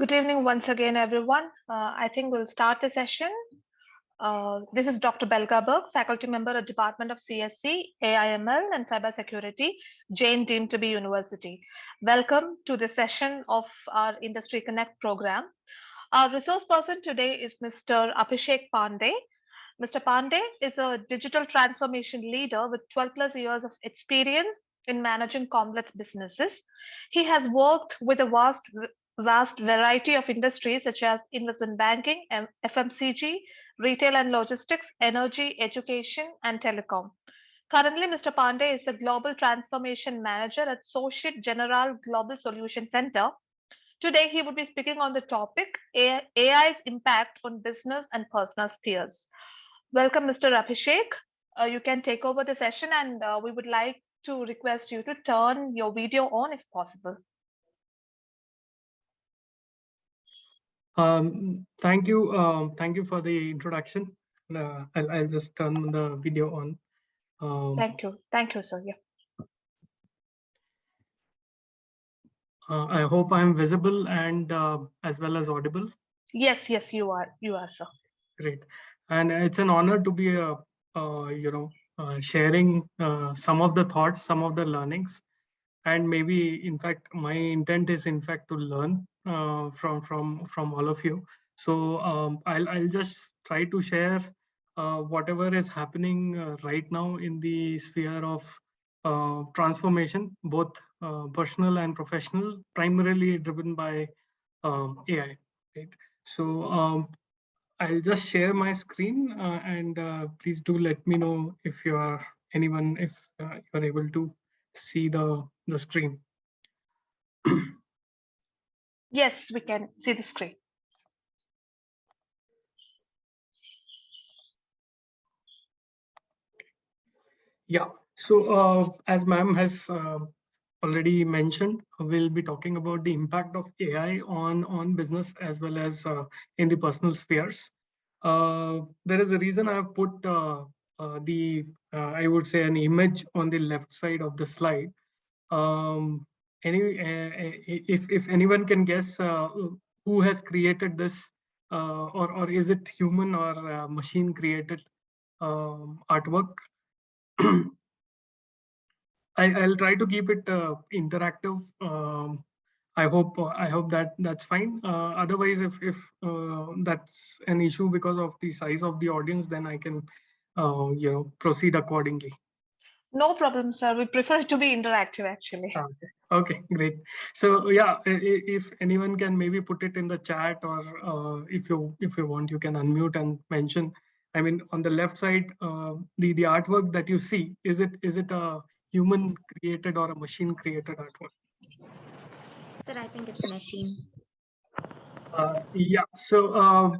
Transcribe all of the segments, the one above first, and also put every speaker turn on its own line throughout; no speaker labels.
Good evening once again, everyone. I think we'll start the session. This is Dr. Belga Berg, faculty member at Department of CSC, AIML, and Cybersecurity, Jain deemed to be University. Welcome to the session of our Industry Connect program. Our resource person today is Mr. Abhishek Pandey. Mr. Pandey is a digital transformation leader with 12 plus years of experience in managing complex businesses. He has worked with a vast variety of industries such as investment banking, FMCG, retail and logistics, energy, education, and telecom. Currently, Mr. Pandey is the Global Transformation Manager at Societe Generale Global Solution Center. Today, he would be speaking on the topic AI's impact on business and personal spheres. Welcome, Mr. Abhishek. You can take over the session, and we would like to request you to turn your video on if possible.
Thank you. Thank you for the introduction. I'll just turn the video on.
Thank you. Thank you, sir. Yeah.
I hope I'm visible and as well as audible.
Yes, you are. You are, sir.
Great. And it's an honor to be, sharing some of the thoughts, some of the learnings. And maybe, in fact, my intent is, in fact, to learn from all of you. So I'll just try to share whatever is happening right now in the sphere of transformation, both personal and professional, primarily driven by AI. Right. So I'll just share my screen and please do let me know if you are if you're able to see the screen.
Yes, we can see the screen.
Yeah, so as ma'am has already mentioned, we'll be talking about the impact of AI on business as well as in the personal spheres. There is a reason I have put I would say an image on the left side of the slide. If anyone can guess who has created this, or is it human or machine created artwork? I'll try to keep it interactive. I hope that's fine. Otherwise, if that's an issue because of the size of the audience, then I can proceed accordingly.
No problem, sir. We prefer it to be interactive, actually.
Okay, great. So yeah, if anyone can maybe put it in the chat, or if you want, you can unmute and mention. I mean, on the left side, the artwork that you see, is it a human created or a machine created artwork?
Sir, I think it's a machine.
Yeah. So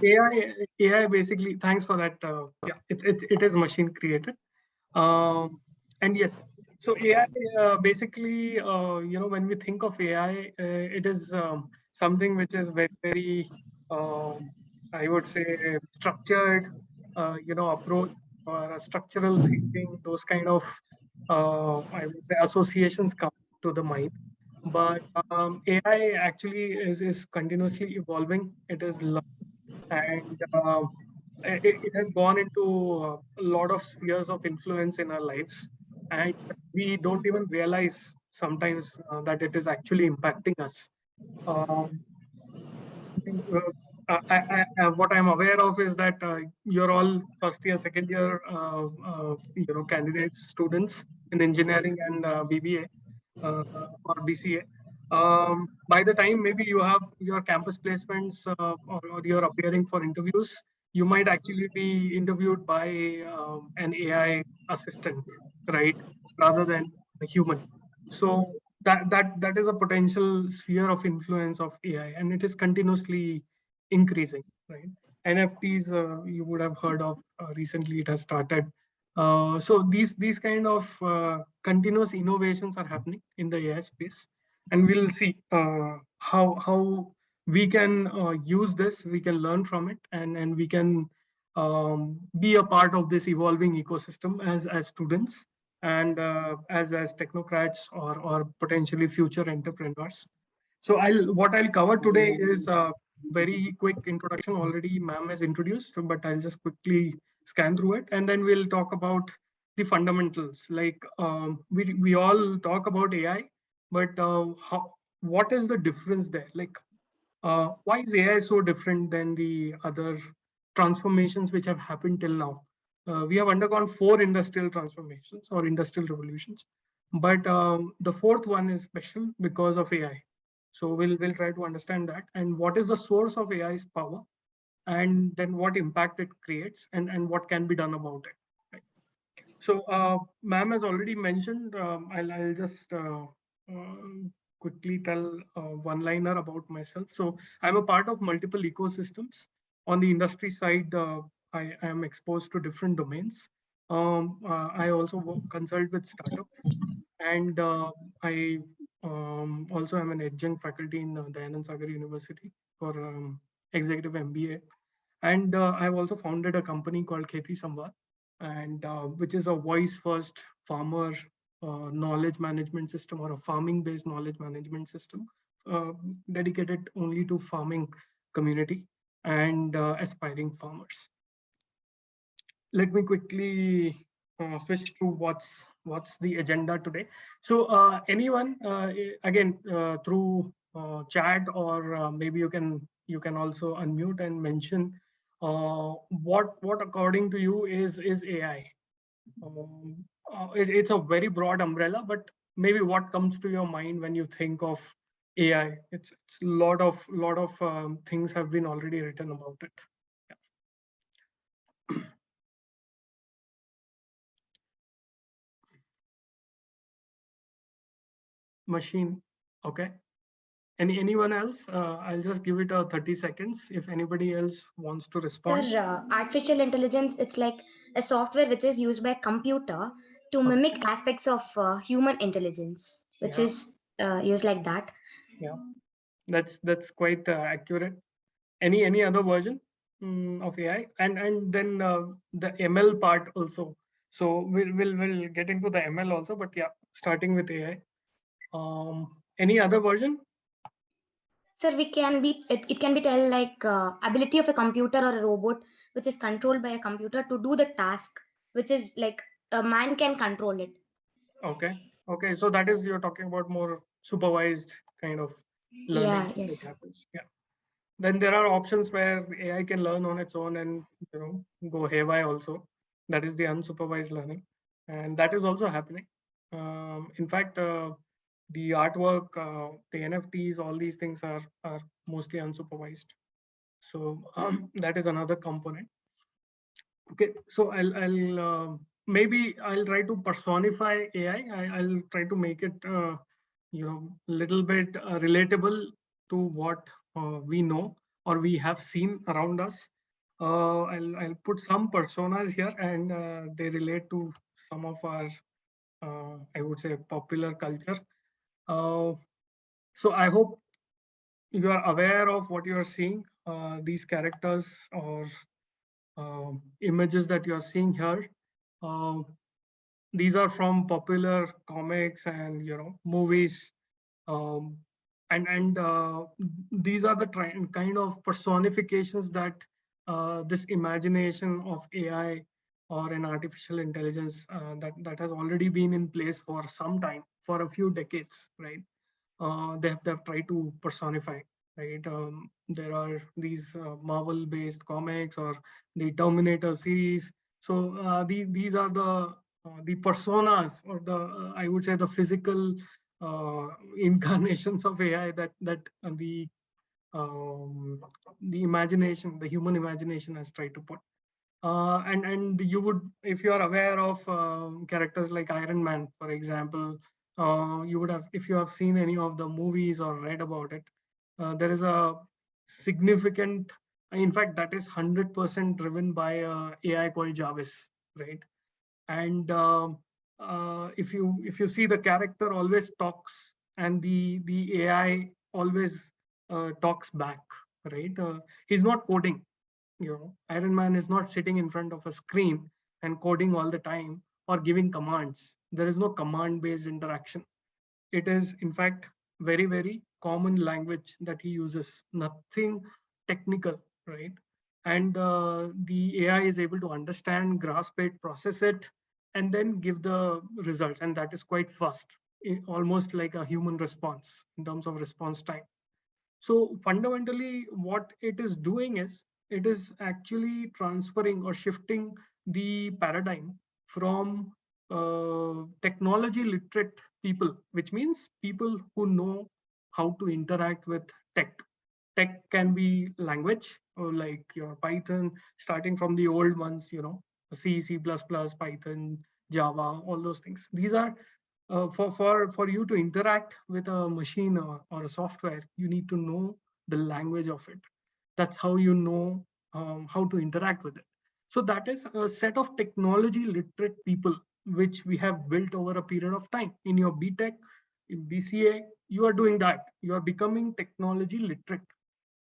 AI basically. Thanks for that. Yeah, it is machine created. And yes, so AI basically, when we think of AI, it is something which is very, very, I would say, structured, approach, or a structural thinking. Those kind of, I would say, associations come to the mind. But AI actually is continuously evolving. It is learning, and it has gone into a lot of spheres of influence in our lives, and we don't even realize sometimes that it is actually impacting us. What I'm aware of is that you're all first year, second year, candidates, students in engineering and BBA or BCA. By the time maybe you have your campus placements or you're appearing for interviews, you might actually be interviewed by an AI assistant, right, rather than a human. So that is a potential sphere of influence of AI, and it is continuously increasing, right? NFTs, you would have heard of recently. It has started. So these kind of continuous innovations are happening in the AI space, and we'll see how we can use this. We can learn from it, and we can be a part of this evolving ecosystem as students and as technocrats or potentially future entrepreneurs. So what I'll cover today is a very quick introduction. Already ma'am has introduced, but I'll just quickly scan through it, and then we'll talk about the fundamentals. Like we all talk about AI, but what is the difference there? Like why is AI so different than the other transformations which have happened till now? We have undergone 4 industrial transformations or industrial revolutions, but the fourth one is special because of AI. So we'll try to understand that and what is the source of AI's power, and then what impact it creates, and what can be done about it. Right? So ma'am has already mentioned. I'll just quickly tell one-liner about myself. So I'm a part of multiple ecosystems. On the industry side, I am exposed to different domains. I also consult with startups, and I also am an adjunct faculty in Dayanand Sagar University for executive MBA. And I've also founded a company called Kheti Samvad, and which is a voice-first farmer knowledge management system, or a farming-based knowledge management system uh, dedicated only to farming community and aspiring farmers. Let me quickly switch to what's the agenda today. So anyone again through chat, or maybe you can also unmute and mention what according to you is AI. It's a very broad umbrella, but maybe what comes to your mind when you think of AI? It's a lot of things have been already written about it. Machine. Okay. Anyone else? I'll just give it a 30 seconds if anybody else wants to respond.
Sir, artificial intelligence, it's like a software which is used by a computer to
Okay.
mimic aspects of human intelligence, which
Yeah.
is used like that.
Yeah, that's quite accurate. Any other version of AI, and then the ML part also. So we'll get into the ML also, but yeah, starting with AI. Any other version?
Sir, it can be tell like ability of a computer or a robot which is controlled by a computer to do the task, which is like a man can control it.
Okay. Okay. So that is, you're talking about more supervised kind of learning
Yeah, yes,
which
sir.
happens. Yeah. Then there are options where AI can learn on its own and go haywire also. That is the unsupervised learning, and that is also happening. In fact, the artwork, the NFTs, all these things are mostly unsupervised. So that is another component. Okay, so maybe I'll try to personify AI. I'll try to make it little bit relatable to what we know or we have seen around us. I'll put some personas here, and they relate to some of our I would say popular culture. So I hope you are aware of what you are seeing. These characters or images that you are seeing here. Uh, these are from popular comics and movies, um, and these are the kind of personifications that this imagination of AI or an artificial intelligence that has already been in place for some time, for a few decades, right? They have tried to personify, right? There are these Marvel-based comics or the Terminator series. So these are the personas, or the I would say the physical incarnations of AI that the imagination, the human imagination has tried to put. And you would, if you are aware of characters like Iron Man, for example, you would have, if you have seen any of the movies or read about it, there is a significant, in fact, that is 100% driven by AI called Jarvis, right? And if you see, the character always talks, and the AI always talks back, right? He's not coding. Iron Man is not sitting in front of a screen and coding all the time or giving commands. There is no command based interaction. It is in fact very common language that he uses, nothing technical, right? And the AI is able to understand, grasp it, process it, and then give the results. And that is quite fast, almost like a human response in terms of response time. So fundamentally, what it is doing is it is actually transferring or shifting the paradigm from technology literate people, which means people who know how to interact with tech. Tech can be language, or like your Python, starting from the old ones, C, C++, Python, Java, all those things. These are for you to interact with a machine or a software, you need to know the language of it. That's how you know how to interact with it. So that is a set of technology literate people which we have built over a period of time. In your BTech, in BCA, you are doing that. You are becoming technology literate.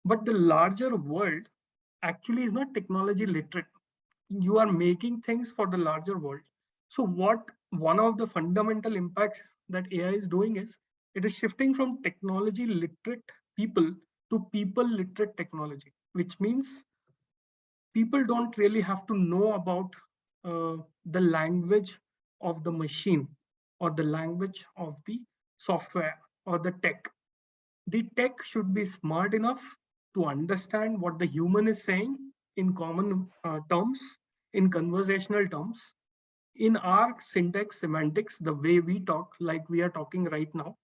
But the larger world actually is not technology literate. You are making things for the larger world. So what one of the fundamental impacts that AI is doing is it is shifting from technology literate people to people literate technology, which means people don't really have to know about the language of the machine or the language of the software or the tech. The tech should be smart enough to understand what the human is saying in common terms, in conversational terms, in our syntax semantics, the way we talk, like we are talking right now,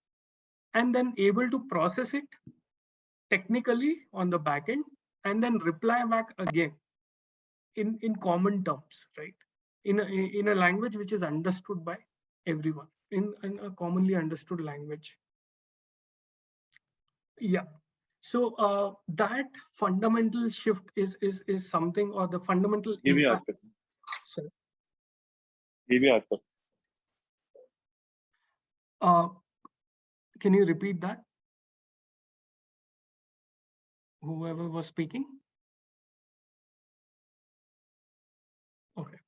and then able to process it technically on the back end and then reply back again in common terms, right? In a language which is understood by everyone, in a commonly understood language. Yeah. So that fundamental shift is something, or the fundamental impact. Sorry. Can you repeat that? Whoever was speaking. Okay.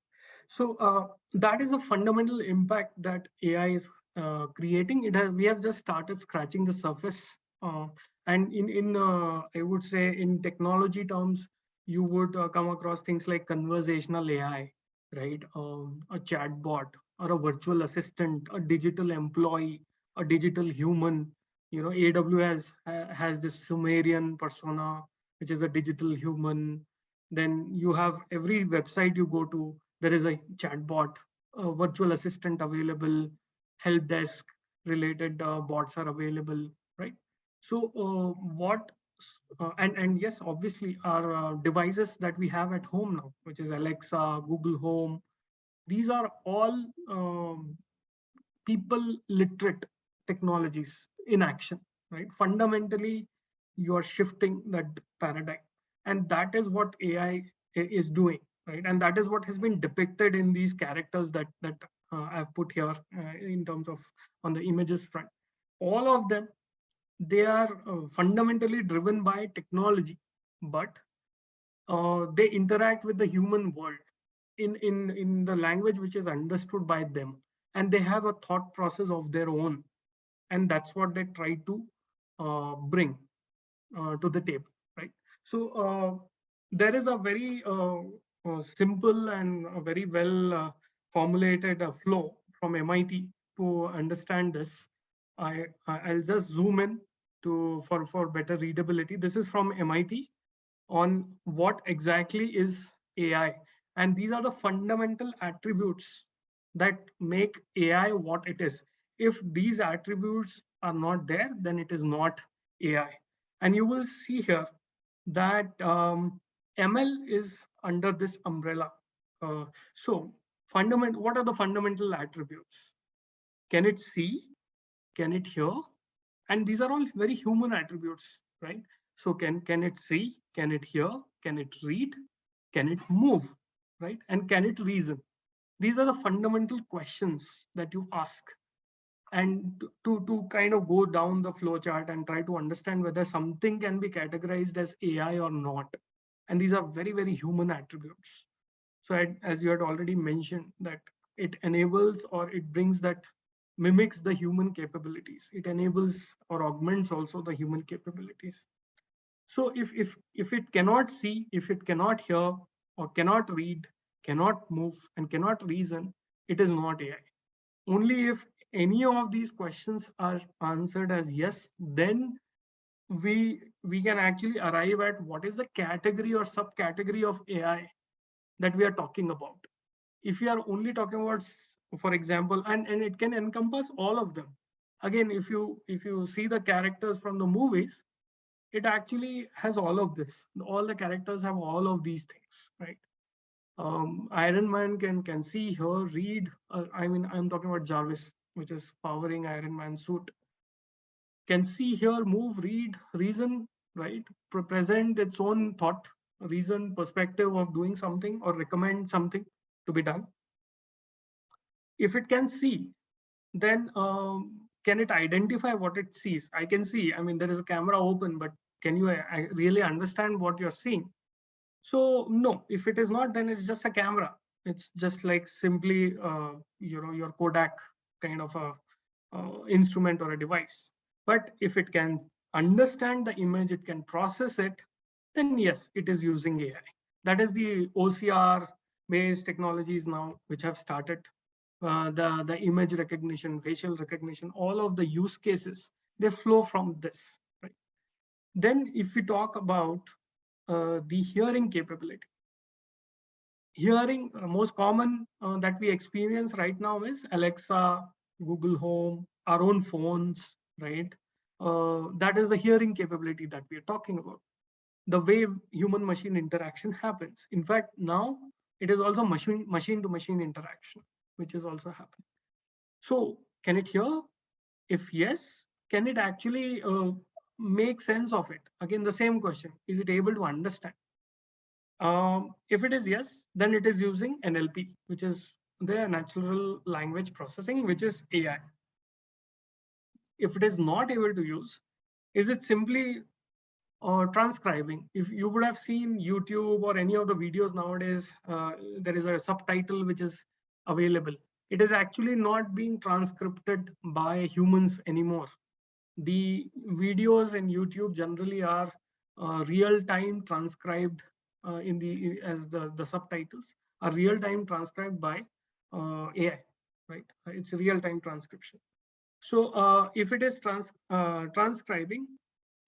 So that is a fundamental impact that AI is creating. We have just started scratching the surface. And in I would say in technology terms, you would come across things like conversational AI, right? A chatbot or a virtual assistant, a digital employee, a digital human. AWS has this Sumerian persona, which is a digital human. Then you have every website you go to, there is a chatbot, a virtual assistant available, help desk related bots are available, right? So and yes, obviously our devices that we have at home now, which is Alexa, Google Home, these are all people literate technologies in action, right? Fundamentally, you are shifting that paradigm, and that is what AI is doing, right? And that is what has been depicted in these characters that I've put here in terms of on the images front. All of them, they are fundamentally driven by technology, but they interact with the human world in the language which is understood by them, and they have a thought process of their own, and that's what they try to bring to the table, right? So there is a very simple and a very well formulated flow from MIT to understand this. I'll just zoom in to for better readability. This is from MIT on what exactly is AI. And these are the fundamental attributes that make AI what it is. If these attributes are not there, then it is not AI. And you will see here that ML is under this umbrella. So what are the fundamental attributes? Can it see? Can it hear? And these are all very human attributes, right? So can it see? Can it hear? Can it read? Can it move? Right? And can it reason? These are the fundamental questions that you ask. And to kind of go down the flow chart and try to understand whether something can be categorized as AI or not. And these are very, very human attributes. So as you had already mentioned, that it enables or it brings that mimics the human capabilities. It enables or augments also the human capabilities. So if it cannot see, if it cannot hear, or cannot read, cannot move, and cannot reason, it is not AI. Only if any of these questions are answered as yes, then we can actually arrive at what is the category or subcategory of AI that we are talking about. If you are only talking about, for example, and it can encompass all of them. Again, if you see the characters from the movies, it actually has all of this. All the characters have all of these things, right? Iron Man can see, hear, read. I mean, I'm talking about Jarvis, which is powering Iron Man suit. Can see, hear, move, read, reason, right? Present its own thought, reason, perspective of doing something, or recommend something to be done. If it can see, then can it identify what it sees? I can see, I mean, there is a camera open, but can you really understand what you're seeing? So no, if it is not, then it's just a camera. It's just like simply, your Kodak kind of a instrument or a device. But if it can understand the image, it can process it, then yes, it is using AI. That is the OCR based technologies now which have started. The image recognition, facial recognition, all of the use cases, they flow from this. Right? Then if we talk about the hearing capability, hearing most common that we experience right now is Alexa, Google Home, our own phones, right? That is the hearing capability that we are talking about. The way human machine interaction happens. In fact, now it is also machine to machine interaction, which is also happening. So can it hear? If yes, can it actually make sense of it? Again, the same question, is it able to understand? If it is yes, then it is using NLP, which is the natural language processing, which is AI. If it is not able to use, is it simply transcribing? If you would have seen YouTube or any of the videos nowadays, there is a subtitle which is available. It is actually not being transcribed by humans anymore. The videos in YouTube generally are real-time transcribed as the subtitles are real-time transcribed by AI, right? It's real-time transcription. So if it is transcribing,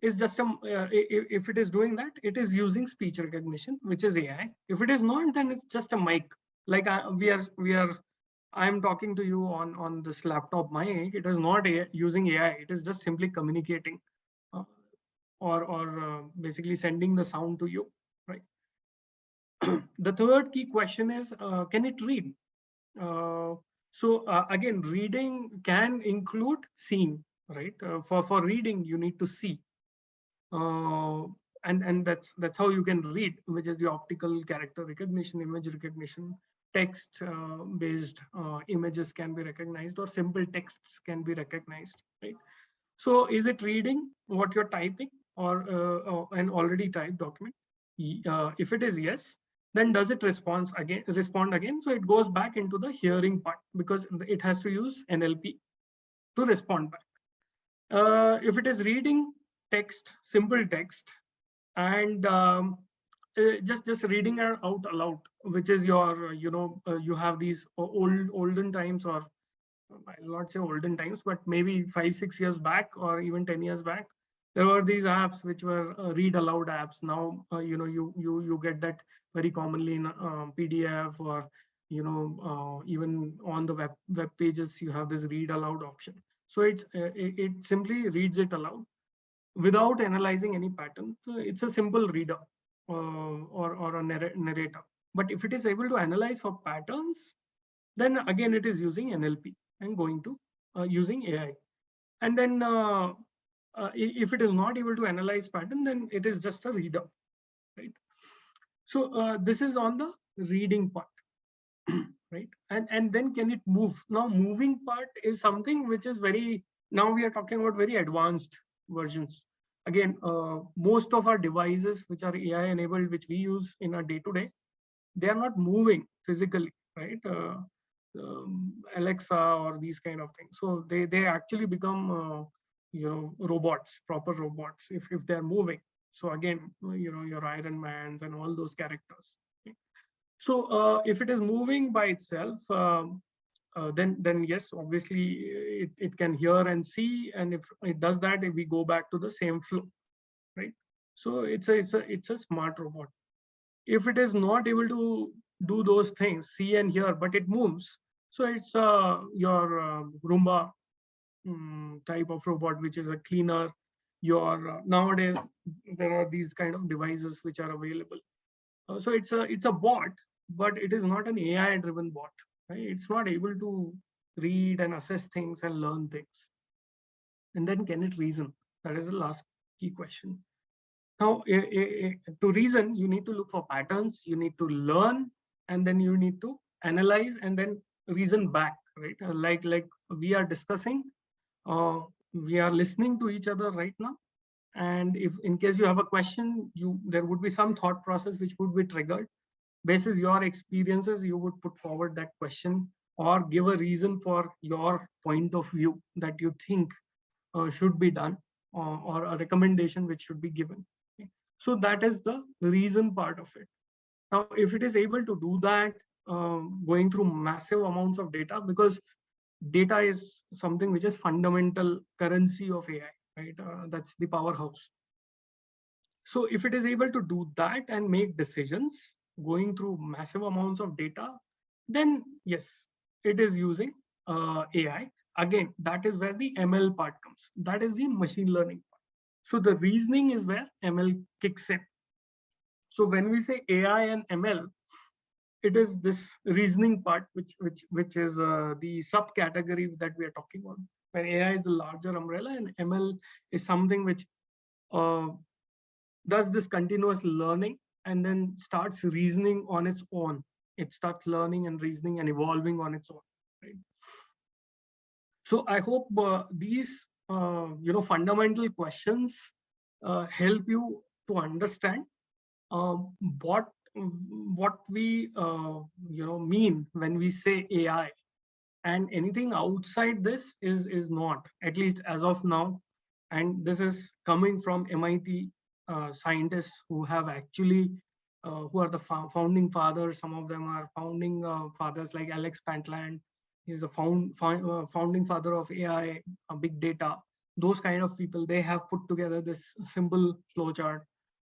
is just if it is doing that, it is using speech recognition, which is AI. If it is not, then it's just a mic. Like I'm talking to you on this laptop mic. It is not using AI. It is just simply communicating, or basically sending the sound to you, right? The third key question is, can it read? So again, reading can include seeing, right? For reading, you need to see, and that's how you can read, which is the optical character recognition, image recognition. Text based images can be recognized, or simple texts can be recognized, right? So is it reading what you're typing, or an already typed document? If it is yes, then does it respond again? So it goes back into the hearing part, because it has to use NLP to respond back. If it is reading text, simple text, and just reading it out aloud, which is your, you have these olden times, or I'll not say olden times, but maybe 5-6 years back, or even 10 years back, there were these apps which were read aloud apps. Now you get that very commonly in PDF, or even on the web pages you have this read aloud option. So it simply reads it aloud without analyzing any pattern. So it's a simple reader, or a narrator. But if it is able to analyze for patterns, then again it is using NLP and going to using AI. And then if it is not able to analyze pattern, then it is just a reader, right? So this is on the reading part. Right? And then can it move? Now moving part is something which is now we are talking about very advanced versions. Again, most of our devices which are AI enabled, which we use in our day-to-day, they are not moving physically, right? Alexa or these kind of things. So they actually become robots, proper robots, if they're moving. So again, your Iron Mans and all those characters. So if it is moving by itself, then yes, obviously it can hear and see, and if it does that, if we go back to the same flow, right? So it's a smart robot. If it is not able to do those things, see and hear, but it moves, so it's your Roomba type of robot, which is a cleaner. Your nowadays there are these kind of devices which are available. So it's a bot, but it is not an AI driven bot, right? It's not able to read and assess things and learn things. And then can it reason? That is the last key question. Now, to reason, you need to look for patterns, you need to learn, and then you need to analyze and then reason back, right? Like we are discussing, we are listening to each other right now. And if in case you have a question, there would be some thought process which would be triggered. Basis your experiences, you would put forward that question or give a reason for your point of view that you think should be done, or a recommendation which should be given. Okay. So that is the reason part of it. Now, if it is able to do that, going through massive amounts of data, because data is something which is fundamental currency of AI, right? That's the powerhouse. So if it is able to do that and make decisions going through massive amounts of data, then yes, it is using AI. Again, that is where the ML part comes. That is the machine learning part. So the reasoning is where ML kicks in. So when we say AI and ML, it is this reasoning part which is the subcategory that we are talking about. When AI is the larger umbrella and ML is something which uh, does this continuous learning and then starts reasoning on its own. It starts learning and reasoning and evolving on its own, right? So I hope these fundamental questions help you to understand uh, what what we mean when we say AI, and anything outside this is not, at least as of now. And this is coming from MIT scientists who have actually who are the founding fathers. Some of them are founding fathers, like Alex Pantland. He's a founding father of AI, big data. Those kind of people, they have put together this simple flowchart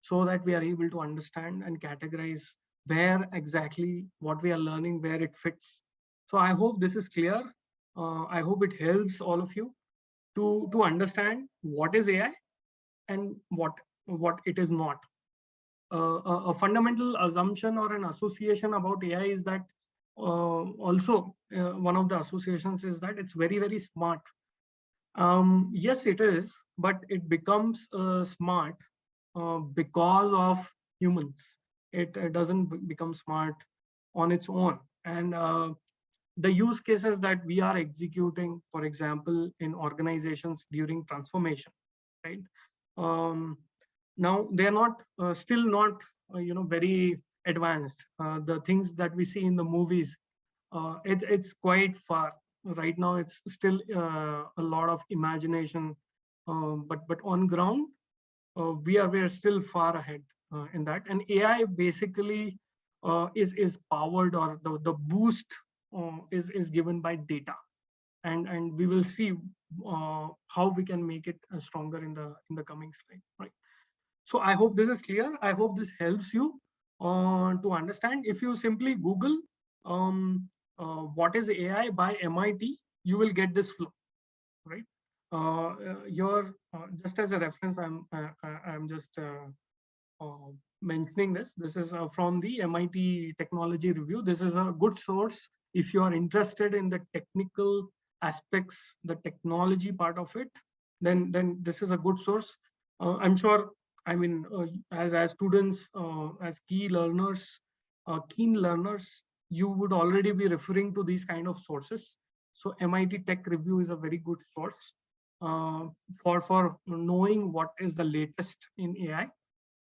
so that we are able to understand and categorize where exactly what we are learning, where it fits. So I hope this is clear. I hope it helps all of you to understand what is AI and what it is not. A fundamental assumption or an association about AI is that also one of the associations is that it's very, very smart. Yes, it is, but it becomes smart because of humans. It doesn't become smart on its own. And the use cases that we are executing, for example, in organizations during transformation, right? Now they are not still not very advanced. The things that we see in the movies, it's quite far right now. It's still a lot of imagination, but on ground we are still far ahead in that. And AI basically is powered, or the boost is given by data, and we will see how we can make it stronger in the coming slide, right? So I hope this is clear. I hope this helps you to understand. If you simply Google what is AI by MIT, you will get this flow, right? Your just as a reference, I'm just mentioning this. This is from the MIT Technology Review. This is a good source if you are interested in the technical aspects, the technology part of it. Then this is a good source. I'm sure. I mean, as students, as keen learners, you would already be referring to these kind of sources. So MIT Tech Review is a very good source for knowing what is the latest in AI.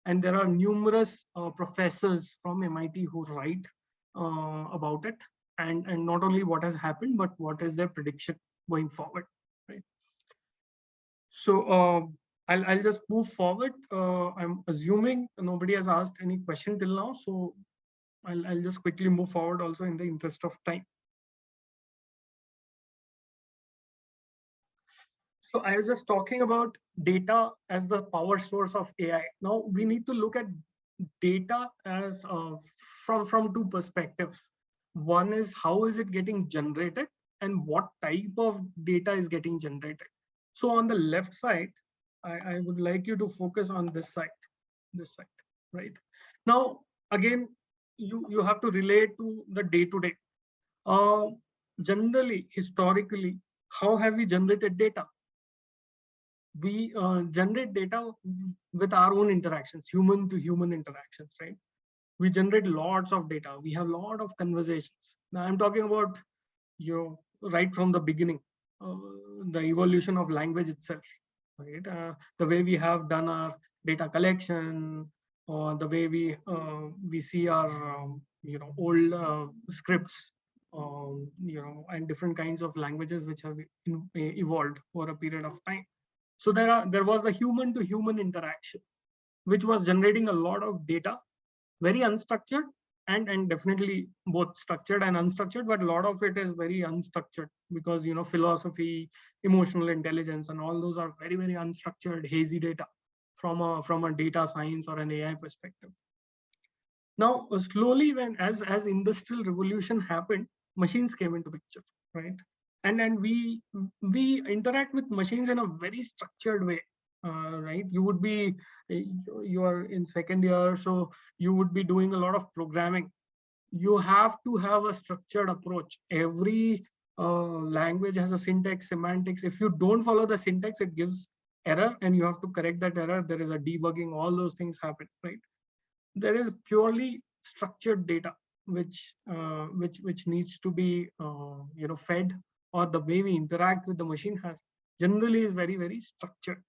And there are numerous professors from MIT who write about it. and not only what has happened, but what is their prediction going forward, right? So I'll just move forward. I'm assuming nobody has asked any question till now, so I'll just quickly move forward also in the interest of time. So I was just talking about data as the power source of AI. Now we need to look at data as from two perspectives. One is how is it getting generated and what type of data is getting generated. So on the left side, I would like you to focus on this side, right? Now, again, you have to relate to the day-to-day. Generally, historically, how have we generated data? We generate data with our own interactions, human to human interactions, right? We generate lots of data. We have a lot of conversations. Now I'm talking about, right from the beginning, the evolution of language itself, right? The way we have done our data collection, or the way we see our old scripts, and different kinds of languages which have evolved over a period of time. So there was a human to human interaction, which was generating a lot of data, very unstructured, and definitely both structured and unstructured, but a lot of it is very unstructured because philosophy, emotional intelligence, and all those are very, very unstructured, hazy data from a data science or an AI perspective. Now slowly, when as industrial revolution happened, machines came into picture, right? And then we interact with machines in a very structured way, right? You would be, you are in second year, so you would be doing a lot of programming. You have to have a structured approach. Every language has a syntax, semantics. If you don't follow the syntax, it gives error, and you have to correct that error. There is a debugging, all those things happen, right? There is purely structured data which needs to be fed, or the way we interact with the machine has generally is very, very structured.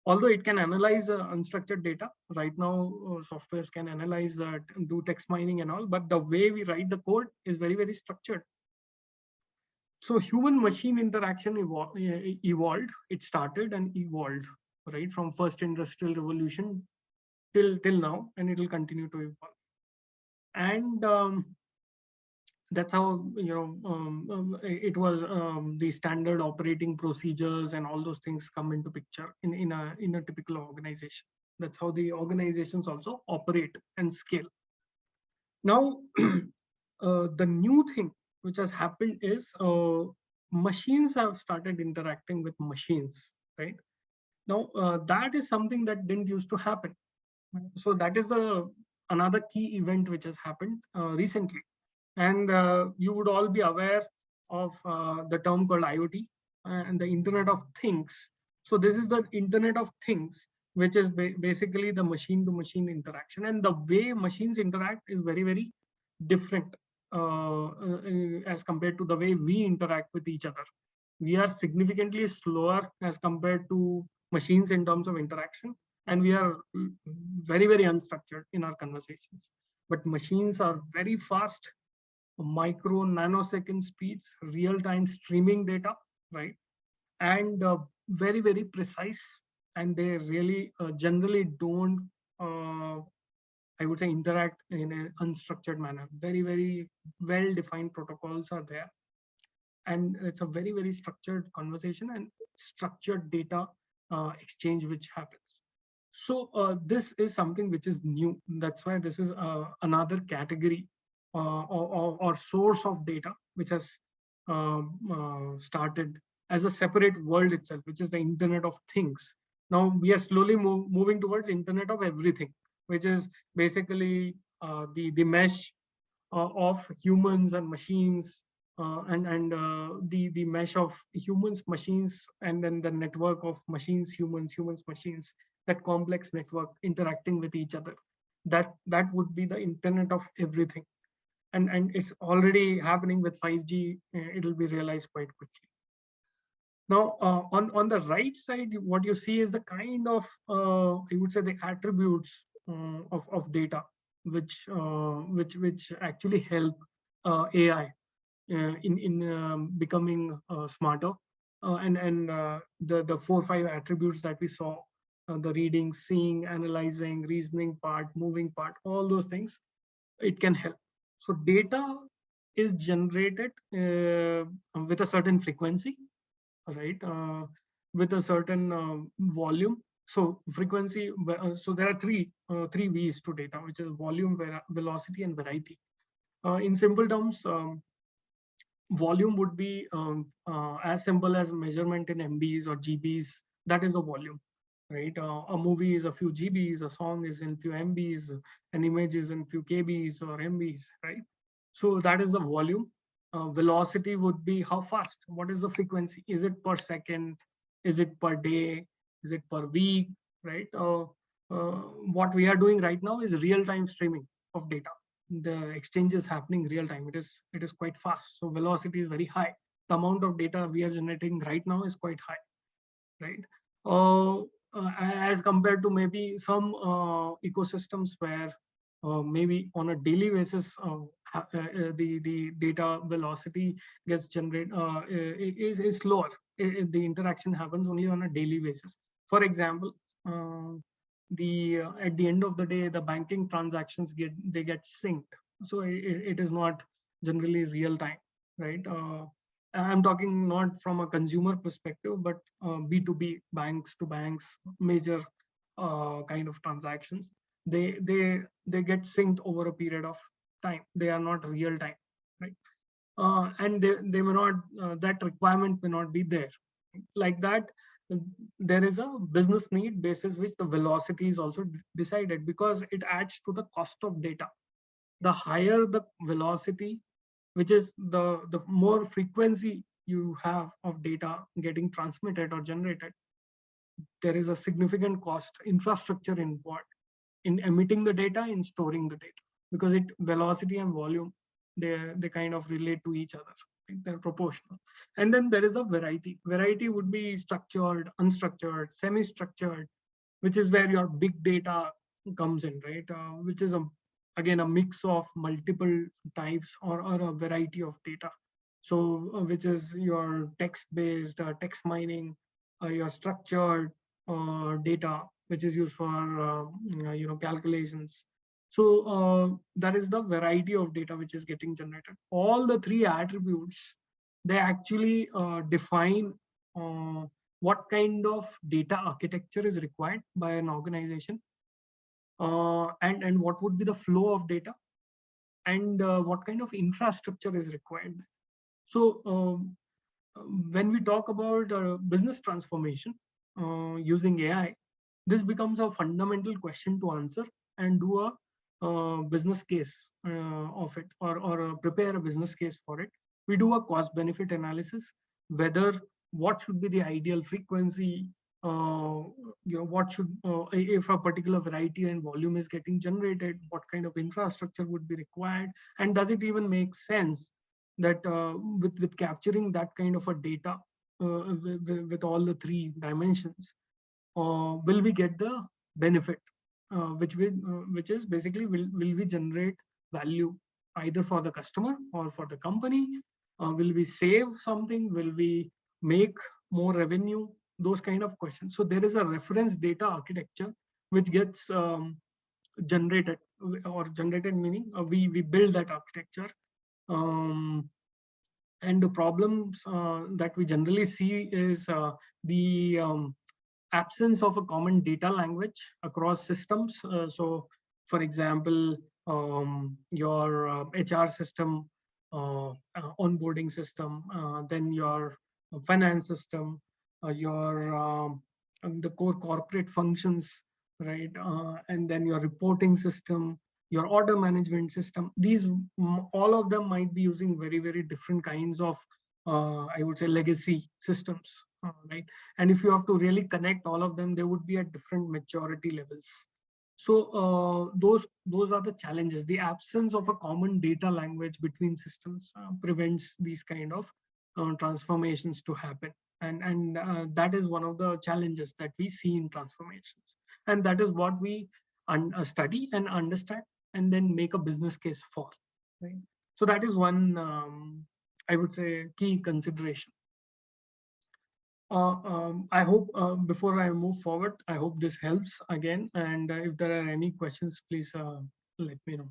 Although it can analyze unstructured data right now, softwares can analyze that and do text mining and all, but the way we write the code is very, very structured. So human machine interaction evolved. It started and evolved, right, from first industrial revolution till now, and it will continue to evolve. And that's how it was, the standard operating procedures and all those things come into picture in a typical organization. That's how the organizations also operate and scale. Now the new thing which has happened is machines have started interacting with machines, right? Now that is something that didn't used to happen. So that is another key event which has happened recently. And you would all be aware of the term called IoT and the Internet of Things. So this is the Internet of Things, which is basically the machine-to-machine interaction. And the way machines interact is very, very different as compared to the way we interact with each other. We are significantly slower as compared to machines in terms of interaction, and we are very, very unstructured in our conversations. But machines are very fast, micro nanosecond speeds, real-time streaming data, right? And very, very precise. And they really generally don't, I would say, interact in an unstructured manner. Very, very well-defined protocols are there. And it's a very, very structured conversation and structured data exchange which happens. So this is something which is new. That's why this is another category or source of data which has started as a separate world itself, which is the Internet of Things. Now we are slowly moving towards Internet of Everything, which is basically the mesh of humans and machines, and the mesh of humans, machines, and then the network of machines, humans, machines, that complex network interacting with each other. That would be the Internet of Everything. And it's already happening with 5G. It'll be realized quite quickly. Now, on the right side, what you see is the kind of, I would say, the attributes of data, which actually help AI in becoming smarter, and the 4 or 5 attributes that we saw, the reading, seeing, analyzing, reasoning part, moving part, all those things, it can help. So data is generated with a certain frequency, right? With a certain volume. So frequency. So there are three V's to data, which is volume, velocity, and variety. In simple terms, volume would be as simple as measurement in MBs or GBs. That is a volume, right? A movie is a few GBs, a song is in few MBs, an image is in few KBs or MBs, right? So that is the volume. Velocity would be how fast, what is the frequency? Is it per second? Is it per day? Is it per week, right? What we are doing right now is real-time streaming of data. The exchange is happening real time. It is quite fast. So velocity is very high. The amount of data we are generating right now is quite high, right? As compared to maybe some ecosystems where maybe on a daily basis the data velocity gets generated is lower. The interaction happens only on a daily basis. For example, at the end of the day, the banking transactions get synced, so it is not generally real time, right? I'm talking not from a consumer perspective, but B2B, banks to banks, major kind of transactions. They get synced over a period of time. They are not real time, right? And they may not, that requirement may not be there. Like that, there is a business need basis which the velocity is also decided, because it adds to the cost of data. The higher the velocity, which is the more frequency you have of data getting transmitted or generated, there is a significant cost infrastructure involved in emitting the data, in storing the data, because it velocity and volume, they kind of relate to each other, right? They're proportional. And then there is a variety would be structured, unstructured, semi-structured, which is where your big data comes in, right? Which is again a mix of multiple types, or a variety of data. So which is your text-based text mining, your structured data, which is used for calculations. So that is the variety of data which is getting generated. All the three attributes, they actually define what kind of data architecture is required by an organization, and what would be the flow of data, and what kind of infrastructure is required. So when we talk about business transformation using AI, this becomes a fundamental question to answer and do a business case of it, or prepare a business case for it. We do a cost benefit analysis, whether what should be the ideal frequency, what should, if a particular variety and volume is getting generated, what kind of infrastructure would be required, and does it even make sense that with capturing that kind of a data with all the three dimensions, will we get the benefit, which is basically, will we generate value either for the customer or for the company? Will we save something? Will we make more revenue? Those kind of questions. So there is a reference data architecture which gets generated, or generated meaning we build that architecture. And the problems that we generally see is the absence of a common data language across systems. So, for example, your HR system, onboarding system, then your finance system, your the core corporate functions, right? And then your reporting system, your order management system. These, all of them might be using very, very different kinds of, I would say, legacy systems, right? And if you have to really connect all of them, they would be at different maturity levels. So those are the challenges. The absence of a common data language between systems prevents these kind of transformations to happen. And that is one of the challenges that we see in transformations. And that is what we study and understand, and then make a business case for, right? So that is one, I would say, key consideration. I hope before I move forward, I hope this helps again. And if there are any questions, please let me know.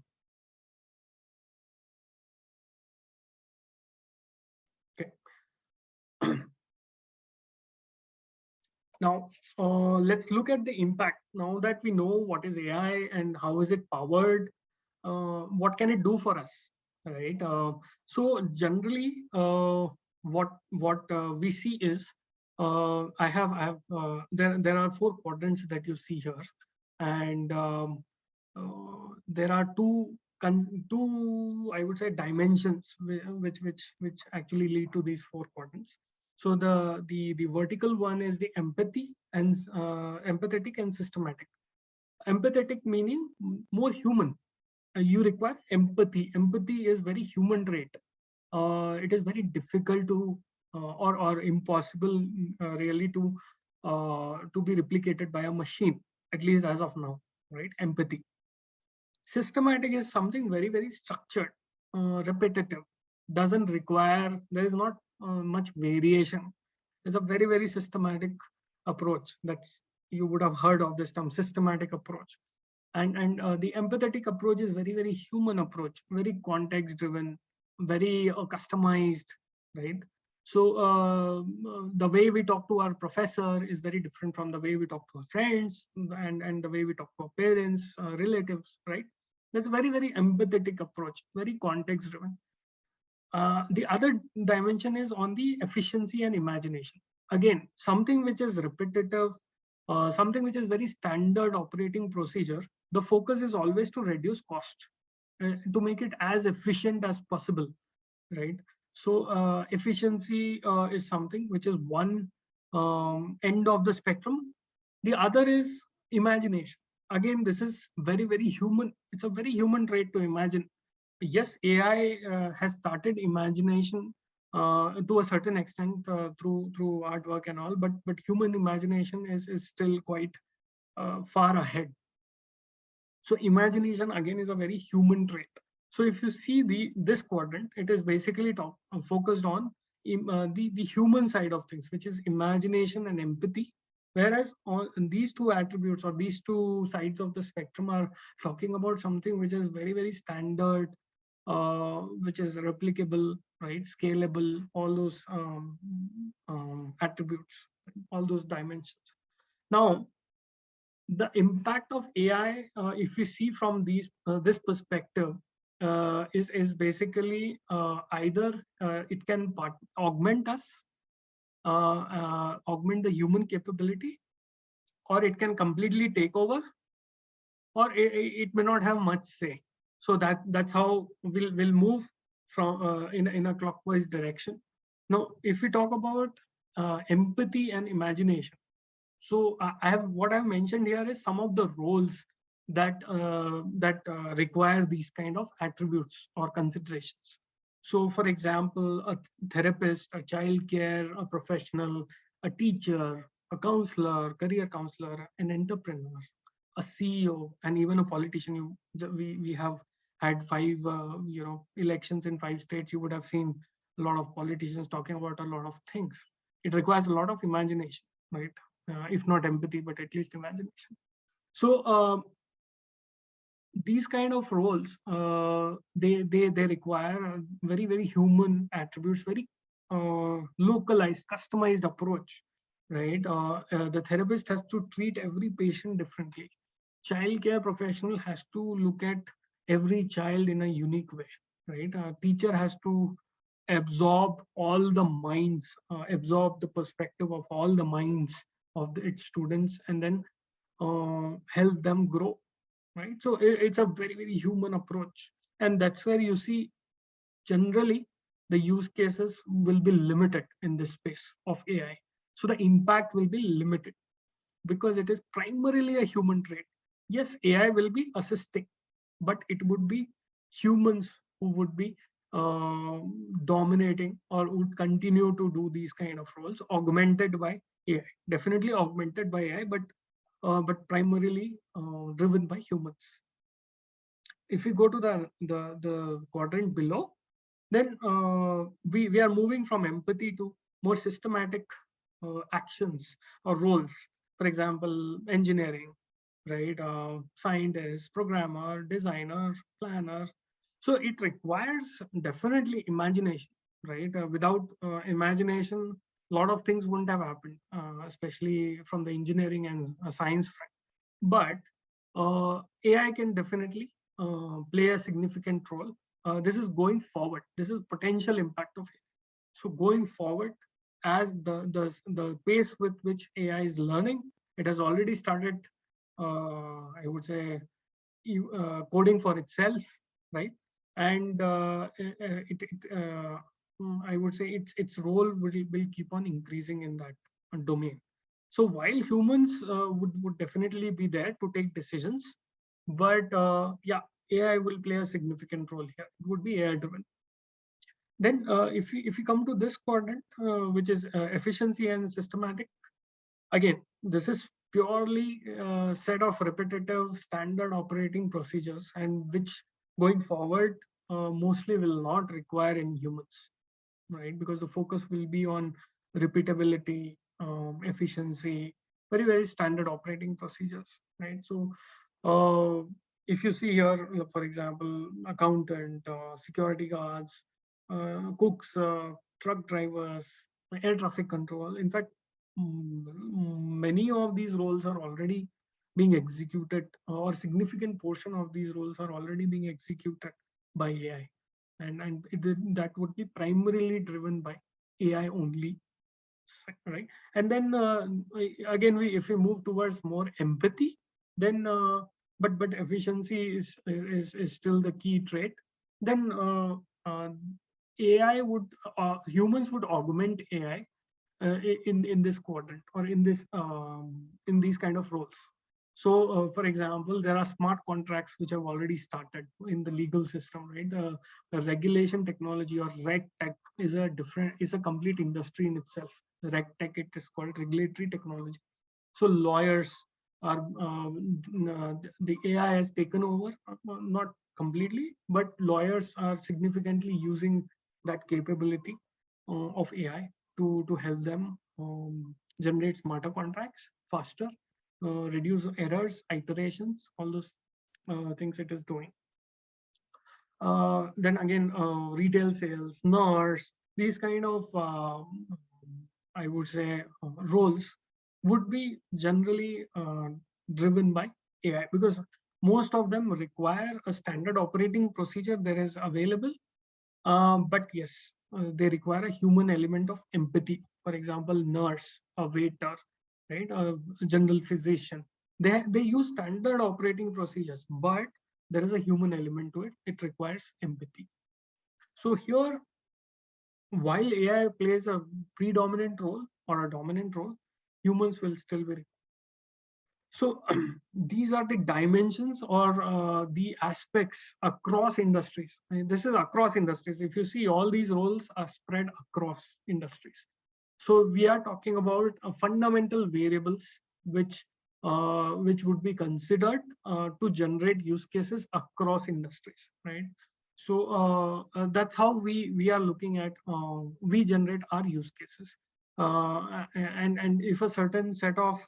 Okay. Now, let's look at the impact. Now that we know what is AI and how is it powered, what can it do for us, right? So generally, what we see is, there are 4 quadrants that you see here, and there are two, I would say, dimensions which actually lead to these 4 quadrants. So the vertical one is the empathy and empathetic and systematic. Empathetic meaning more human. You require empathy. Empathy is very human trait. It is very difficult to or impossible really to be replicated by a machine, at least as of now, right? Empathy. Systematic is something very structured, repetitive, doesn't require, there is not much variation. It's a very systematic approach. That's, you would have heard of this term, systematic approach. And the empathetic approach is very human approach, very context driven, very customized, right? So the way we talk to our professor is very different from the way we talk to our friends, and the way we talk to our parents, relatives, right? That's a very empathetic approach, very context driven. The other dimension is on the efficiency and imagination. Again, something which is repetitive, something which is very standard operating procedure. The focus is always to reduce cost, to make it as efficient as possible, right? So efficiency is something which is one end of the spectrum. The other is imagination. Again, this is very human. It's a very human trait to imagine. Yes, AI has started imagination to a certain extent through artwork and all, but human imagination is still quite far ahead. So imagination again is a very human trait. So if you see this quadrant, it is basically focused on the human side of things, which is imagination and empathy. Whereas on these 2 attributes or these 2 sides of the spectrum are talking about something which is very standard, which is replicable, right? Scalable, all those attributes, all those dimensions. Now, the impact of AI, if we see from this perspective, is basically either it can augment us, augment the human capability, or it can completely take over, or it may not have much say. So that's how we'll move from in a clockwise direction. Now, if we talk about empathy and imagination, so what I've mentioned here is some of the roles that require these kind of attributes or considerations. So, for example, a therapist, a child care, a professional, a teacher, a counselor, career counselor, an entrepreneur, a CEO, and even a politician. We have had 5 elections in 5 states. You would have seen a lot of politicians talking about a lot of things. It requires a lot of imagination, right? If not empathy, but at least imagination. So these kind of roles, they require very human attributes, very localized, customized approach, right? The therapist has to treat every patient differently. Child care professional has to look at every child in a unique way, right? A teacher has to absorb all the minds, absorb the perspective of all the minds of its students, and then help them grow, right? So it's a very human approach, and that's where you see generally the use cases will be limited in this space of AI. So the impact will be limited because it is primarily a human trait. Yes, AI will be assisting, but it would be humans who would be dominating or would continue to do these kind of roles, augmented by AI. Definitely augmented by AI, but primarily driven by humans. If we go to the quadrant below, Then we are moving from empathy to more systematic actions or roles. For example, engineering, right? Scientist, programmer, designer, planner. So it requires definitely imagination, right? Without imagination, a lot of things wouldn't have happened, especially from the engineering and science front. But AI can definitely play a significant role. This is going forward. This is potential impact of it. So going forward, as the pace with which AI is learning, it has already started. I would say coding for itself, right? And I would say its role will keep on increasing in that domain. So while humans would definitely be there to take decisions, but yeah, AI will play a significant role here. It would be AI driven. Then if we come to this quadrant, which is efficiency and systematic, again, this is purely a set of repetitive standard operating procedures, and which going forward mostly will not require any humans, right? Because the focus will be on repeatability, efficiency, very standard operating procedures, right? So if you see here, for example, accountant, security guards, cooks, truck drivers, air traffic control. In fact, many of these roles are already being executed, or significant portion of these roles are already being executed by AI, and that would be primarily driven by AI only, right? And then again, if we move towards more empathy, then but efficiency is still the key trait. Then AI would humans would augment AI in this quadrant, or in these kind of roles. So for example, there are smart contracts which have already started in the legal system, right? The regulation technology, or reg tech, is a complete industry in itself. The reg tech, it is called regulatory technology. So lawyers are the AI has taken over, not completely, but lawyers are significantly using that capability of AI to help them generate smarter contracts faster, reduce errors, iterations, all those things it is doing. Then again, retail sales, nurse, these kind of I would say roles would be generally driven by AI, because most of them require a standard operating procedure that is available. But yes, they require a human element of empathy. For example, nurse, a waiter, right, a general physician. They use standard operating procedures, but there is a human element to it. It requires empathy. So here, while AI plays a predominant role or a dominant role, humans will still be. So these are the dimensions, or the aspects across industries. I mean, this is across industries. If you see, all these roles are spread across industries. So we are talking about fundamental variables which would be considered to generate use cases across industries, right? So that's how we are looking at we generate our use cases. And if a certain set of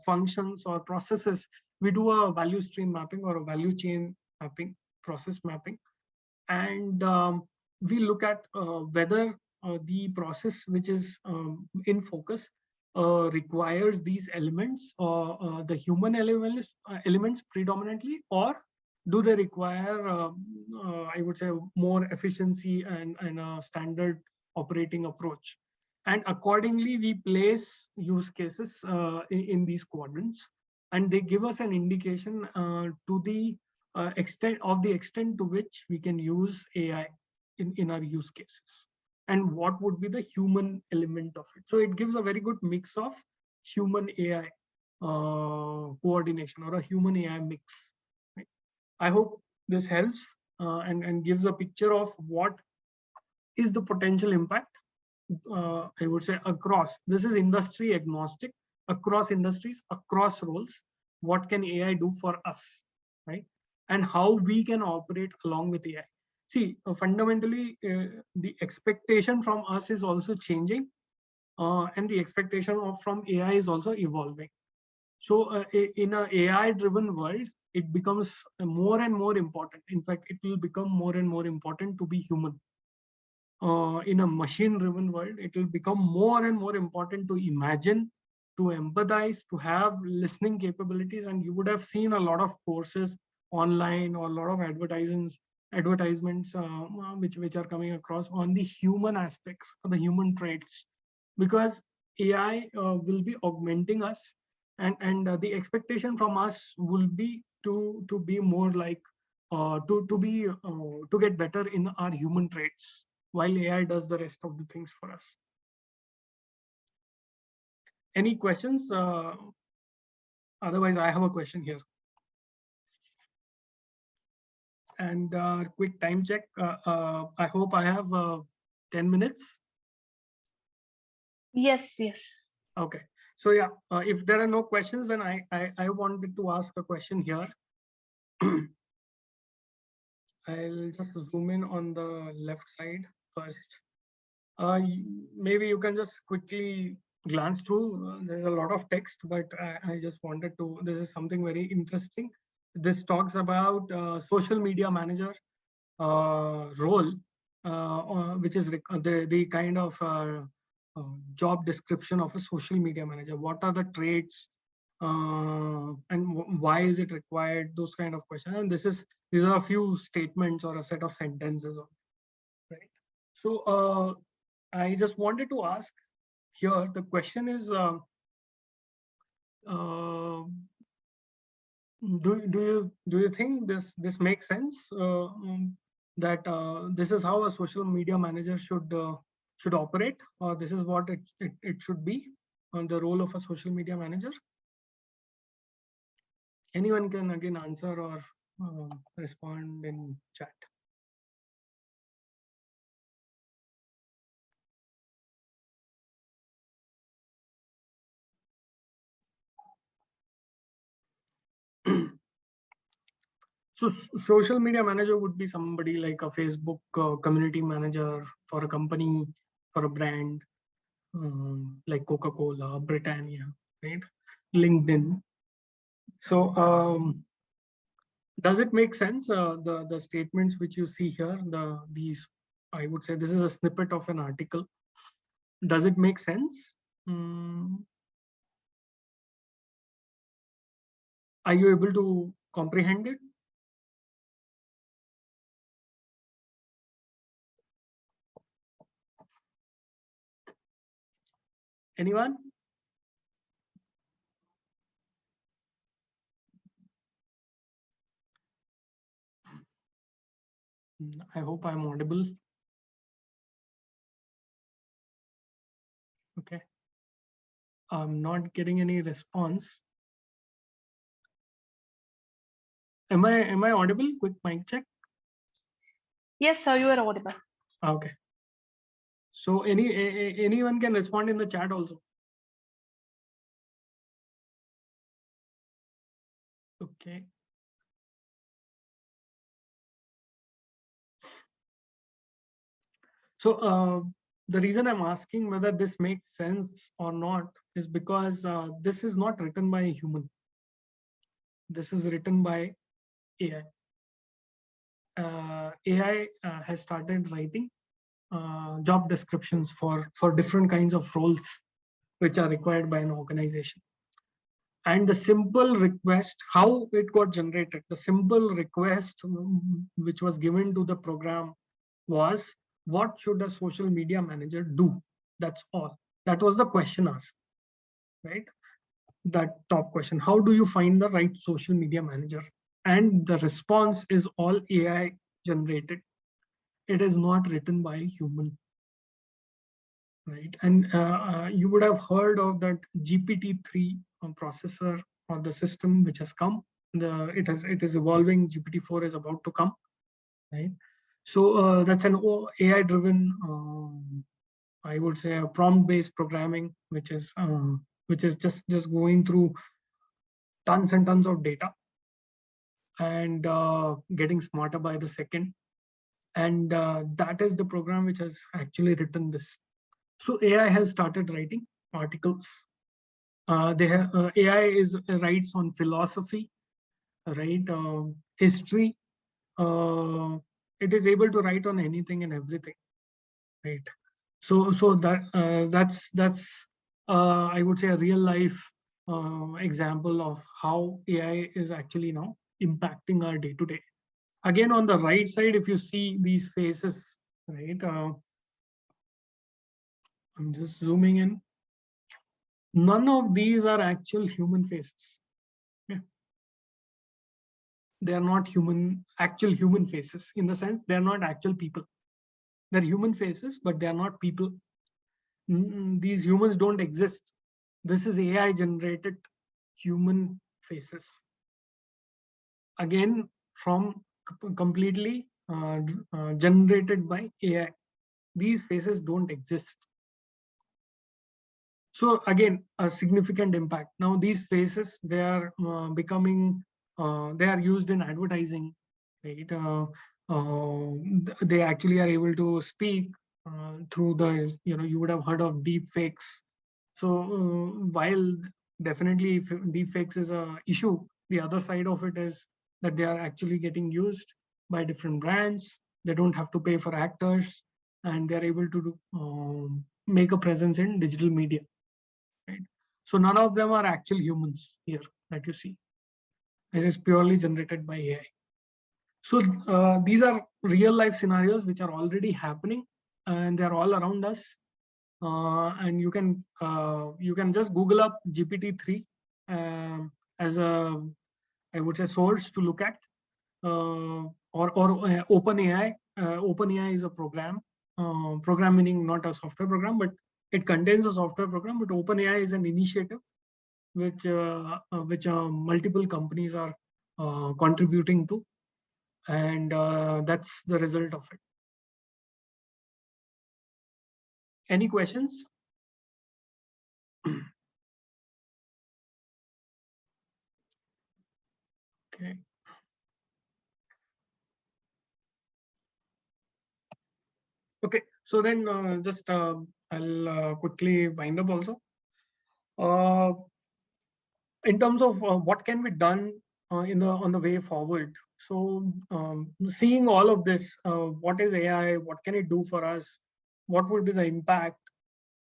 functions or processes, we do a value stream mapping or a value chain mapping, process mapping, and we look at whether the process which is in focus requires these elements, or the human elements predominantly, or do they require I would say more efficiency and a standard operating approach. And accordingly, we place use cases in these quadrants, and they give us an indication to the extent to which we can use AI in our use cases, and what would be the human element of it. So it gives a very good mix of human AI coordination, or a human AI mix. Right? I hope this helps and gives a picture of what is the potential impact. I would say across. This is industry agnostic, across industries, across roles. What can AI do for us, right? And how we can operate along with AI. See, fundamentally, the expectation from us is also changing, and the expectation from AI is also evolving. So in an AI-driven world, it becomes more and more important. In fact, it will become more and more important to be human. In a machine-driven world, it will become more and more important to imagine, to empathize, to have listening capabilities. And you would have seen a lot of courses online or a lot of advertisements which are coming across on the human aspects, or the human traits, because AI will be augmenting us, and the expectation from us will be to be more like to get better in our human traits, while AI does the rest of the things for us. Any questions? Otherwise, I have a question here. And quick time check. I hope I have 10 minutes.
Yes, yes.
Okay. So yeah, if there are no questions, then I wanted to ask a question here. I'll just zoom in on the left side first. Maybe you can just quickly glance through. There's a lot of text, but I just wanted to, this is something very interesting. This talks about social media manager role, which is the kind of job description of a social media manager. What are the traits, and why is it required? Those kind of questions. And these are a few statements or a set of sentences, right? So I just wanted to ask here. The question is, do you think this makes sense? That this is how a social media manager should operate, or this is what it should be on the role of a social media manager? Anyone can again answer or respond in chat. So social media manager would be somebody like a Facebook community manager for a company, for a brand, like Coca-Cola, Britannia, right? LinkedIn. So does it make sense? The statements which you see here, these, I would say this is a snippet of an article. Does it make sense? Are you able to comprehend it? Anyone? I hope I'm audible. Okay. I'm not getting any response. Am I audible? Quick mic check.
Yes, sir, you are audible.
Okay. So anyone can respond in the chat also. Okay. So the reason I'm asking whether this makes sense or not is because this is not written by a human. This is written by AI. AI has started writing job descriptions for different kinds of roles which are required by an organization. And the simple request, how it got generated, the simple request which was given to the program was, what should a social media manager do? That's all. That was the question asked, right? That top question, how do you find the right social media manager? And the response is all AI generated. It is not written by a human, right? And you would have heard of that GPT-3 processor or the system which has come. It is evolving. GPT-4 is about to come, right? So that's an AI-driven, I would say, a prompt-based programming, which is just going through tons and tons of data and getting smarter by the second. And that is the program which has actually written this. So AI has started writing articles. They have AI is writes on philosophy, right? History. It is able to write on anything and everything, right? So that's I would say a real life example of how AI is actually now impacting our day to day. Again, on the right side, if you see these faces, right? I'm just zooming in. None of these are actual human faces. Yeah. They are not actual human faces, in the sense they are not actual people. They're human faces, but they are not people. These humans don't exist. This is AI generated human faces. Again, from completely generated by AI. These faces don't exist. So again, a significant impact. Now these faces, they are becoming, they are used in advertising, right? They actually are able to speak through the, you would have heard of deep fakes. So while definitely if deep fakes is a issue, the other side of it is that they are actually getting used by different brands. They don't have to pay for actors, and they're able to make a presence in digital media. Right? So none of them are actual humans here that you see. It is purely generated by AI. So these are real life scenarios which are already happening, and they're all around us. And you can just Google up GPT-3 as a, I would say, source to look at, or OpenAI. OpenAI is a program. Program meaning not a software program, but it contains a software program. But OpenAI is an initiative which multiple companies are contributing to, and that's the result of it. Any questions? Okay. Okay. So then, just I'll quickly wind up also. In terms of what can be done on the way forward. So seeing all of this, what is AI? What can it do for us? What would be the impact?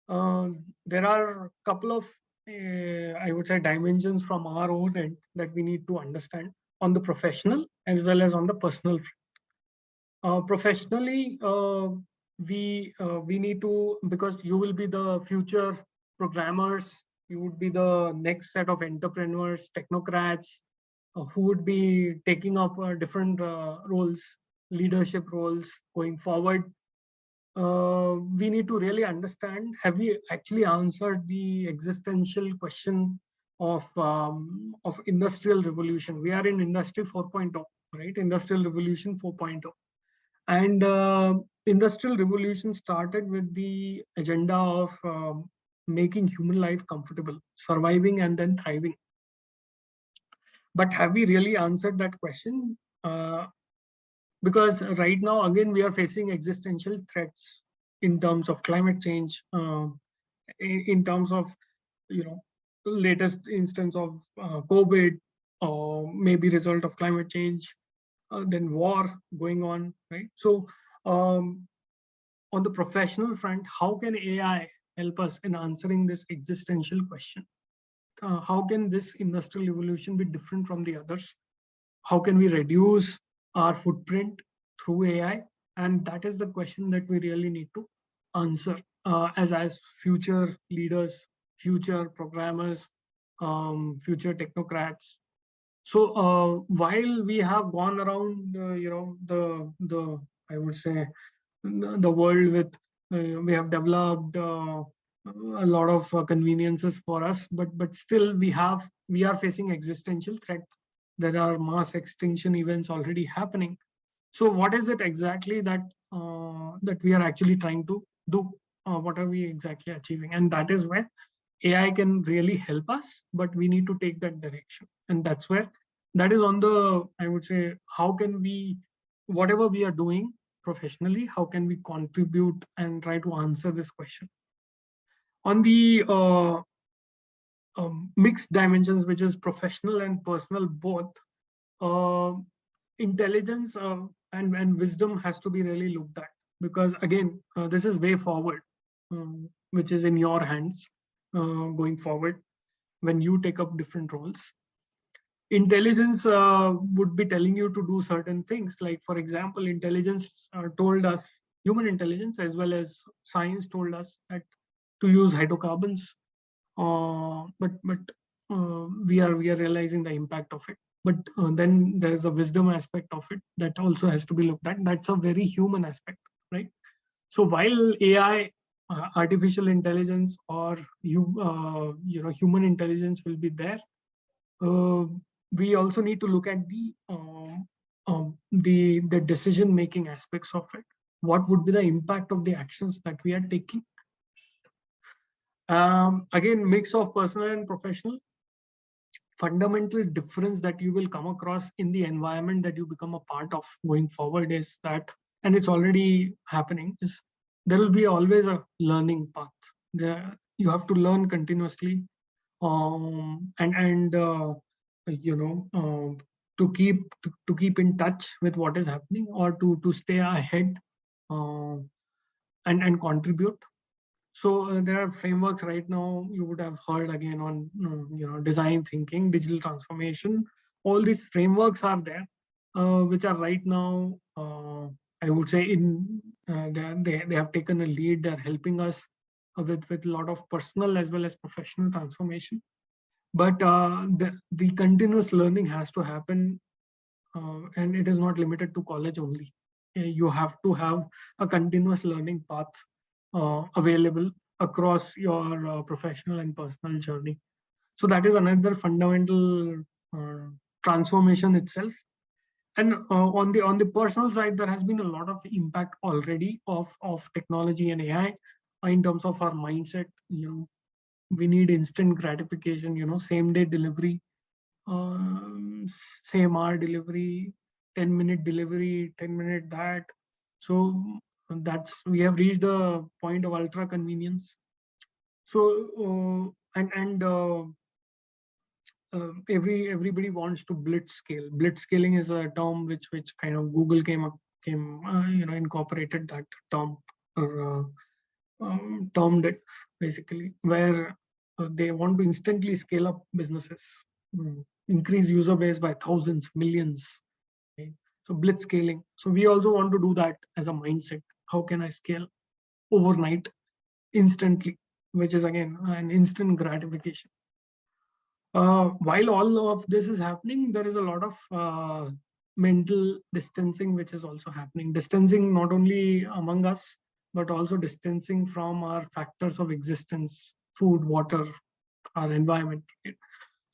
There are a couple of I would say dimensions from our own end that we need to understand on the professional as well as on the personal. Professionally, we need to, because you will be the future programmers, you would be the next set of entrepreneurs, technocrats, who would be taking up different roles, leadership roles going forward. We need to really understand, have we actually answered the existential question of industrial revolution? We are in industry 4.0, right? Industrial revolution 4.0. And industrial revolution started with the agenda of making human life comfortable, surviving and then thriving. But have we really answered that question? Because right now, again, we are facing existential threats in terms of climate change, in terms of, latest instance of COVID, or maybe result of climate change, then war going on, right? So on the professional front, how can AI help us in answering this existential question? How can this industrial evolution be different from the others? How can we reduce our footprint through AI? And that is the question that we really need to answer as future leaders, future programmers, future technocrats. So while we have gone around, the I would say the world with, we have developed a lot of conveniences for us, but still we are facing existential threat. There are mass extinction events already happening. So what is it exactly that we are actually trying to do? What are we exactly achieving? And that is where AI can really help us, but we need to take that direction. And that is on the, I would say, how can we, whatever we are doing professionally? How can we contribute and try to answer this question? On the mixed dimensions, which is professional and personal both, intelligence and wisdom has to be really looked at, because again, this is way forward, which is in your hands going forward when you take up different roles. Intelligence would be telling you to do certain things. Like, for example, intelligence told us, human intelligence as well as science told us that to use hydrocarbons, but we are realizing the impact of it. But then there's a wisdom aspect of it that also has to be looked at. That's a very human aspect, right? So while AI, artificial intelligence, or human intelligence will be there, we also need to look at the decision making aspects of it. What would be the impact of the actions that we are taking? Again, mix of personal and professional. Fundamental difference that you will come across in the environment that you become a part of going forward is that, and it's already happening, is there will be always a learning path. You have to learn continuously, and to keep in touch with what is happening, or to stay ahead, and contribute. So there are frameworks right now you would have heard again on design thinking, digital transformation. All these frameworks are there, which are right now, I would say, they have taken a lead. They're helping us with a lot of personal as well as professional transformation. But the continuous learning has to happen, and it is not limited to college only. You have to have a continuous learning path available across your professional and personal journey. So that is another fundamental transformation itself. And on the personal side, there has been a lot of impact already of technology and AI in terms of our mindset. We need instant gratification, same day delivery, same hour delivery, 10-minute delivery, 10-minute that. So we have reached the point of ultra convenience. So everybody wants to blitz scale. Blitz scaling is a term which kind of Google incorporated that term, or termed it basically, where they want to instantly scale up businesses, increase user base by thousands, millions. Right? So blitz scaling. So we also want to do that as a mindset. How can I scale overnight, instantly, which is again an instant gratification. While all of this is happening, there is a lot of mental distancing which is also happening. Distancing not only among us, but also distancing from our factors of existence, food, water, our environment.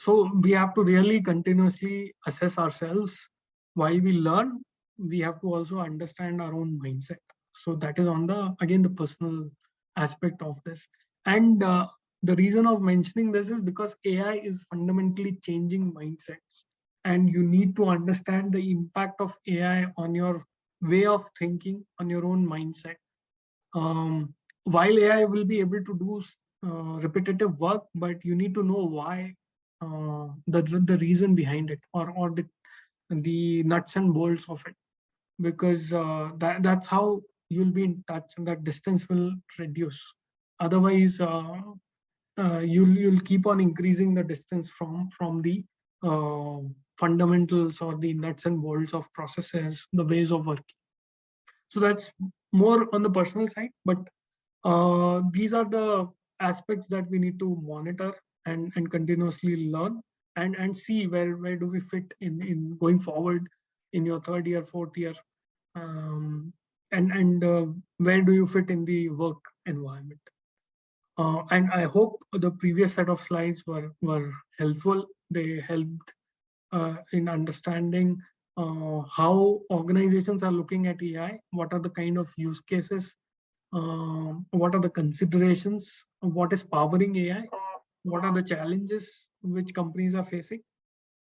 So we have to really continuously assess ourselves. While we learn, we have to also understand our own mindset. So that is on the personal aspect of this. And the reason of mentioning this is because AI is fundamentally changing mindsets, and you need to understand the impact of AI on your way of thinking, on your own mindset. While AI will be able to do repetitive work, but you need to know why, the reason behind it, or the nuts and bolts of it, because that's how you'll be in touch, and that distance will reduce. Otherwise, you'll keep on increasing the distance from the fundamentals or the nuts and bolts of processes, the ways of working. So that's more on the personal side, but these are the aspects that we need to monitor and continuously learn, and see where do we fit in going forward in your third year, fourth year, and where do you fit in the work environment. And I hope the previous set of slides were helpful. They helped in understanding how organizations are looking at AI, what are the kind of use cases, what are the considerations, what is powering AI, what are the challenges which companies are facing.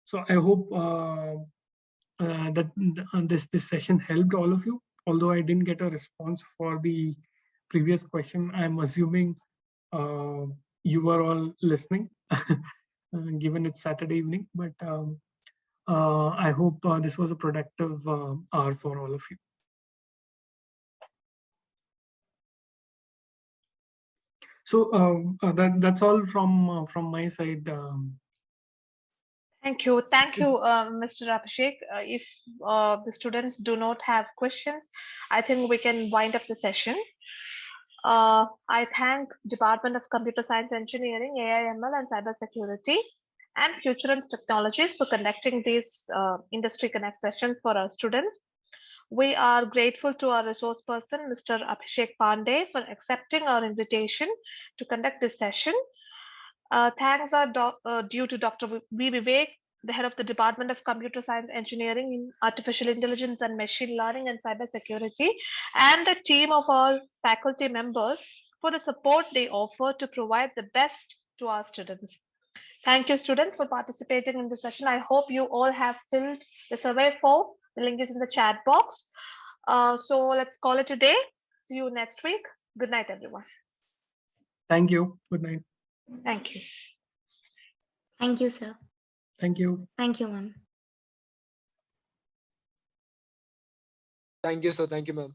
So I hope that this session helped all of you. although I didn't get a response for the previous question, I'm assuming you were all listening, given it's Saturday evening. But I hope this was a productive hour for all of you. So that's all from my side.
Thank you, Mr. Abhishek. If the students do not have questions, I think we can wind up the session. I thank Department of Computer Science Engineering, AI/ML, and Cybersecurity, and Futurance Technologies for conducting these Industry Connect sessions for our students. We are grateful to our resource person, Mr. Abhishek Pandey, for accepting our invitation to conduct this session. Thanks are due to Dr. V. Vivek, the head of the Department of Computer Science Engineering in Artificial Intelligence and Machine Learning and Cybersecurity, and the team of our faculty members for the support they offer to provide the best to our students. Thank you, students, for participating in the session. I hope you all have filled the survey form. The link is in the chat box. So let's call it a day. See you next week. Good night, everyone.
Thank you. Good night.
Thank you.
Thank you, sir.
Thank you.
Thank you, ma'am.
Thank you, sir. Thank you, ma'am.